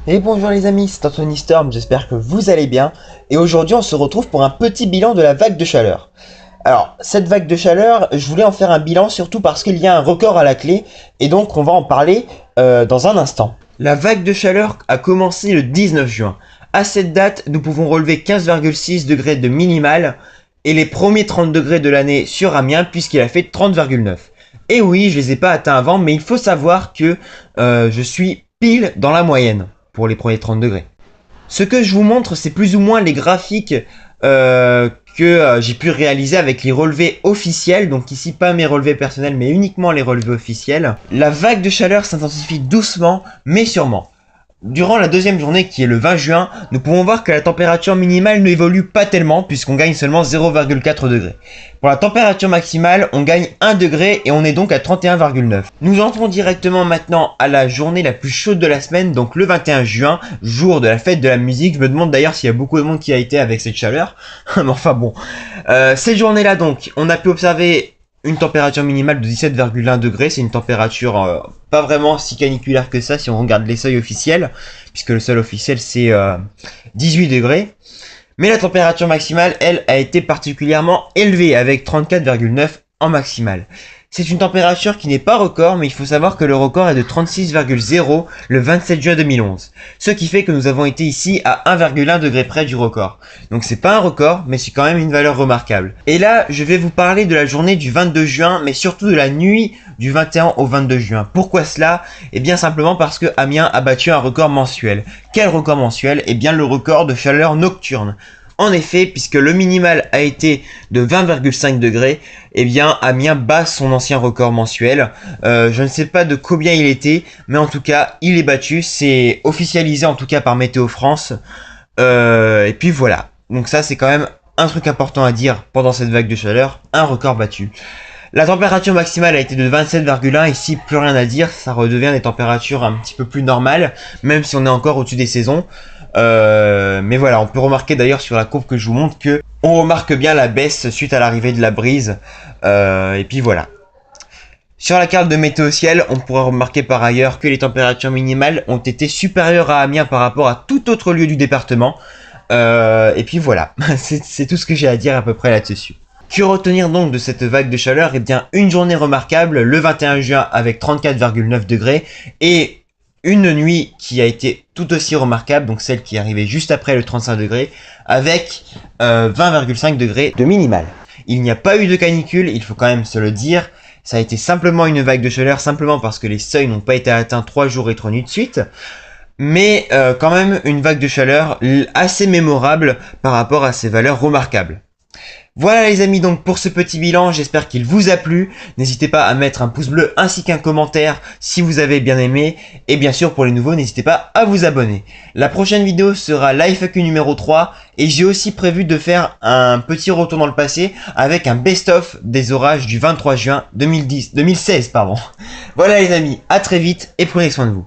Et bonjour les amis, c'est Anthony Storm, j'espère que vous allez bien. Et aujourd'hui on se retrouve pour un petit bilan de la vague de chaleur. Alors, cette vague de chaleur, je voulais en faire un bilan surtout parce qu'il y a un record à la clé. Et donc on va en parler dans un instant. La vague de chaleur a commencé le 19 juin. À cette date, nous pouvons relever 15,6 degrés de minimal. Et les premiers 30 degrés de l'année sur Amiens puisqu'il a fait 30,9. Et oui, je les ai pas atteints avant, mais il faut savoir que je suis pile dans la moyenne pour les premiers 30 degrés. Ce que je vous montre, c'est plus ou moins les graphiques que j'ai pu réaliser avec les relevés officiels. Donc ici, pas mes relevés personnels, mais uniquement les relevés officiels. La vague de chaleur s'intensifie doucement, mais sûrement. Durant la deuxième journée, qui est le 20 juin, nous pouvons voir que la température minimale n'évolue pas tellement, puisqu'on gagne seulement 0,4 degrés. Pour la température maximale, on gagne 1 degré et on est donc à 31,9. Nous entrons directement maintenant à la journée la plus chaude de la semaine, donc le 21 juin, jour de la fête de la musique. Je me demande d'ailleurs s'il y a beaucoup de monde qui a été avec cette chaleur. Mais enfin bon. Cette journée-là donc, on a pu observer une température minimale de 17,1 degrés, c'est une température pas vraiment si caniculaire que ça si on regarde les seuils officiels, puisque le seuil officiel c'est 18 degrés. Mais la température maximale, elle, a été particulièrement élevée avec 34,9 en maximale. C'est une température qui n'est pas record, mais il faut savoir que le record est de 36,0 le 27 juin 2011. Ce qui fait que nous avons été ici à 1,1 degré près du record. Donc c'est pas un record, mais c'est quand même une valeur remarquable. Et là, je vais vous parler de la journée du 22 juin, mais surtout de la nuit du 21 au 22 juin. Pourquoi cela? Eh bien simplement parce que Amiens a battu un record mensuel. Quel record mensuel? Eh bien le record de chaleur nocturne. En effet, puisque le minimal a été de 20,5 degrés, eh bien Amiens bat son ancien record mensuel. Je ne sais pas de combien il était, mais en tout cas, il est battu. C'est officialisé en tout cas par Météo France. Et puis voilà. Donc ça, c'est quand même un truc important à dire pendant cette vague de chaleur. Un record battu. La température maximale a été de 27,1. Ici, plus rien à dire. Ça redevient des températures un petit peu plus normales, même si on est encore au-dessus des saisons. Mais voilà, on peut remarquer d'ailleurs sur la courbe que je vous montre que on remarque bien la baisse suite à l'arrivée de la brise. Et puis voilà. Sur la carte de météo ciel, on pourrait remarquer par ailleurs que les températures minimales ont été supérieures à Amiens par rapport à tout autre lieu du département. Et puis voilà, c'est tout ce que j'ai à dire à peu près là-dessus. Que retenir donc de cette vague de chaleur? Eh bien, une journée remarquable, le 21 juin avec 34,9 degrés et une nuit qui a été tout aussi remarquable, donc celle qui est arrivée juste après le 35 degrés, avec 20,5 degrés de minimal. Il n'y a pas eu de canicule, il faut quand même se le dire. Ça a été simplement une vague de chaleur, simplement parce que les seuils n'ont pas été atteints 3 jours et 3 nuits de suite. Mais quand même une vague de chaleur assez mémorable par rapport à ces valeurs remarquables. Voilà les amis donc pour ce petit bilan, j'espère qu'il vous a plu. N'hésitez pas à mettre un pouce bleu ainsi qu'un commentaire si vous avez bien aimé. Et bien sûr pour les nouveaux, n'hésitez pas à vous abonner. La prochaine vidéo sera l'IFAQ numéro 3 et j'ai aussi prévu de faire un petit retour dans le passé avec un best-of des orages du 23 juin 2016. Voilà les amis, à très vite et prenez soin de vous.